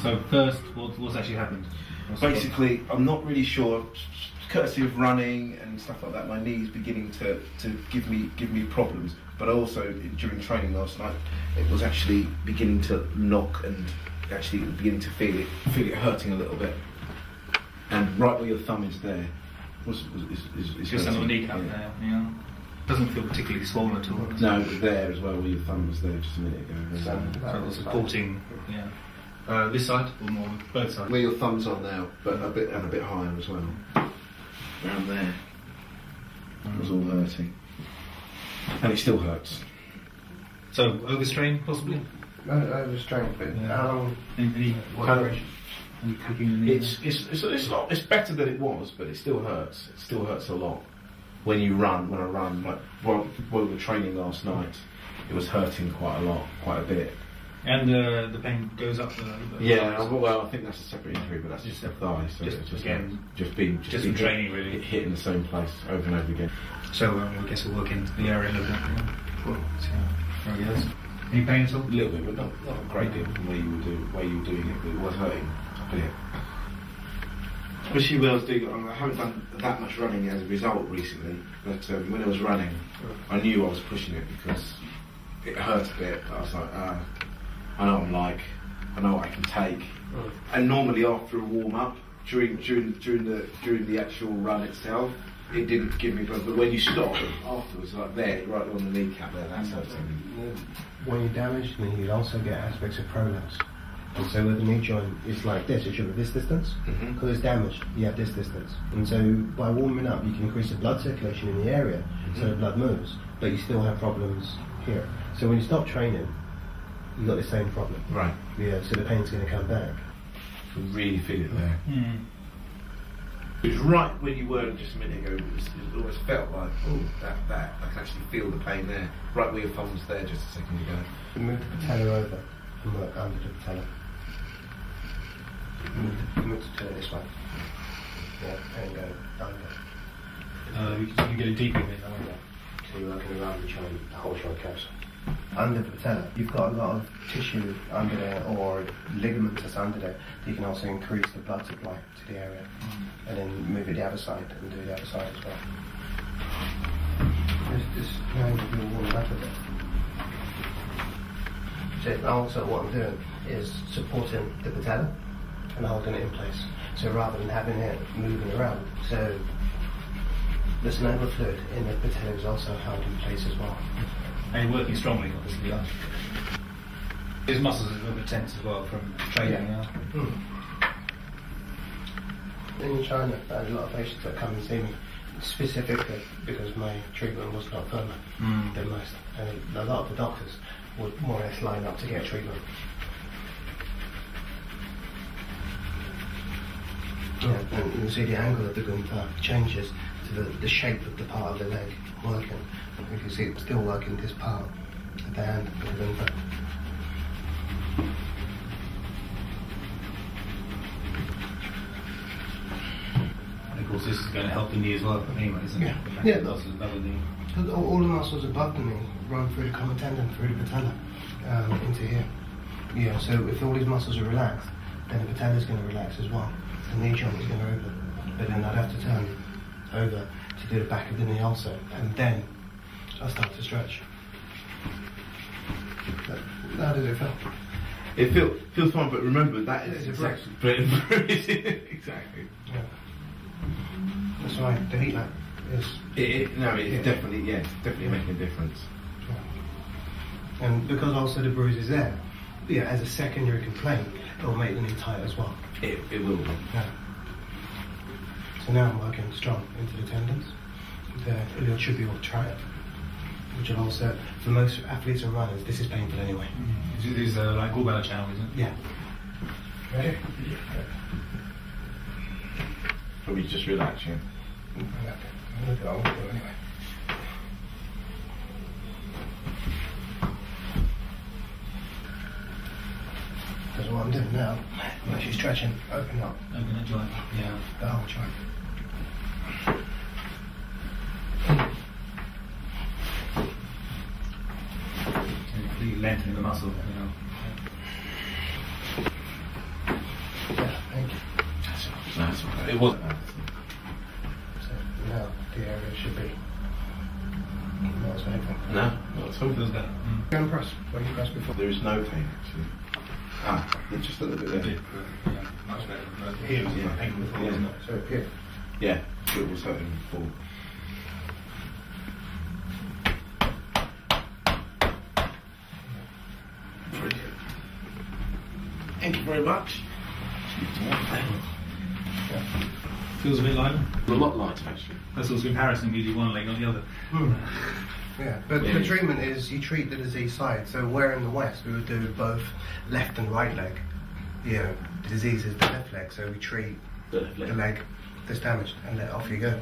So first, what's actually happened? Basically, I'm not really sure. Courtesy of running and stuff like that, my knee's beginning to give me problems. But also during training last night, it was actually beginning to knock and actually beginning to feel it hurting a little bit. And right where your thumb is there is just on the kneecap there. Yeah. Doesn't feel particularly swollen at all. No, there as well, where your thumb was there just a minute ago. So it's supporting. Yeah. This side or more both sides? Where your thumb's on now, but a bit higher as well. Around there. It was all hurting. And it still hurts. So overstrain possibly? Overstrain, but how long? Any cooking in the it's better than it was, but it still hurts. It still hurts a lot. When I run, like while we were training last night, it was hurting quite a bit. And the pain goes up. Yeah, well, I think that's a separate injury, but that's just the thigh. So just it's just again, just being training really, hitting the same place over and over again. So I guess we'll work into the area a little bit. Cool. See how it goes. Any pain at all? A little bit, but not a great deal from where you were doing it. But it was hurting a bit. Especially when I was doing, I haven't done that much running as a result recently. But when I was running, I knew I was pushing it because it hurt a bit. But I was like, I know what I'm like. I know what I can take. And normally after a warm up, during the actual run itself, it didn't give me blood. But when you stop afterwards, like there, right on the kneecap there, that's hurting. When you're damaged, then you also get aspects of prolapse. And so with the knee joint, it's like this, it should be this distance. Because it's damaged, you have this distance. And so by warming up, you can increase the blood circulation in the area, so the blood moves, but you still have problems here. So when you stop training, you've got the same problem. Right. Yeah, so the pain's going to come back. You can really feel it there. It was right when you were just a minute ago, it always felt like, oh, that, I can actually feel the pain there. Right where your thumb was there just a second ago. Move the patella over and work under the patella. Move the patella this way. Yeah, and go under. You can get it deeper in there. So you're working around the whole tricep. Under the patella, you've got a lot of tissue under there, or ligaments that's under there. You can also increase the blood supply to the area, and then move it the other side and do the other side as well. Just now you'll warm up a bit. So also what I'm doing is supporting the patella and holding it in place. So rather than having it moving around, so the synovial fluid in the patella is also held in place as well. And you're working strongly, obviously. His muscles are a little bit tense as well from training now. In China, I had a lot of patients that come and see me specifically because my treatment was not firmer than most. And a lot of the doctors would more or less line up to get treatment. Yeah, and you can see the angle of the gunpowder changes to the shape of the part of the leg working. You can see it's still working this part at the hand of the gunpowder. And of course this is going to help the knee as well anyway, isn't it? Yeah. Above the knee. All the muscles above the knee run through the common tendon, through the patella, into here. Yeah, so if all these muscles are relaxed, then the patella is going to relax as well. The knee joint is going to open. But then I'd have to turn over to do the back of the knee also, and then I'll start to stretch. How does it feel? It feels fine, but remember that is exactly. Exactly. Yeah. That's why the heat lamp is. It's definitely making a difference. Yeah. And because also the bruise is there, yeah, as a secondary complaint, it will make the knee tight as well. It will. Yeah. So now I'm working strong into the tendons, the iliotibial triad, which will also, for most athletes and runners, this is painful anyway. This is like gallbladder channel, isn't it? Yeah. Ready? Probably just relaxing. I'm going to go anyway. Because what I'm doing now, I'm actually stretching, open up. Open that joint, yeah. The whole joint. Completely lengthening the muscle, you know. It wasn't. So now the area should be. Not as painful. No, not at all. Feels better. Go and press. Where you pressed before? There is no pain actually. Ah, just a little bit there. Yeah, much better. Here was Yeah. painful before, Yeah. wasn't it? So here. Yeah, it was hurting before. Thank you very much. Feels a bit lighter. A lot lighter actually. That's also comparison, you do one leg, not the other. Yeah, but Yeah. the treatment is you treat the disease side. So where in the West we would do both left and right leg. Yeah, the disease is the left leg, so we treat The left leg. the leg that's damaged and then off you go.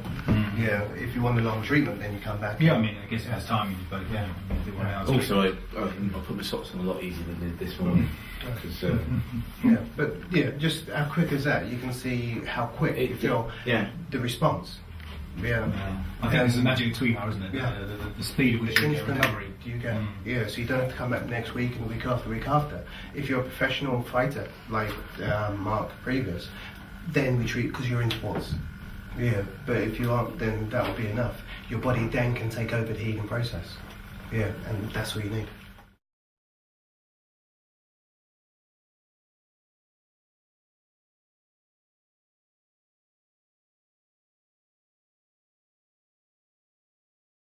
Yeah, if you want a long treatment, then you come back. Yeah, I mean, I guess it has time, you do both, yeah. You do 1 hour. Also, I put my socks on a lot easier than I did this morning. Because, Yeah, but yeah, just how quick is that? You can see how quick you feel yeah. the response. Yeah. I think this is the magic of Tuina, isn't it? Yeah. The speed at which you get Instant recovery. you get. Yeah, so you don't have to come back next week and the week after. If you're a professional fighter like Mark previous, then we treat because you're in sports. Yeah, but if you aren't, then that will be enough. Your body then can take over the healing process. Yeah, and that's what you need.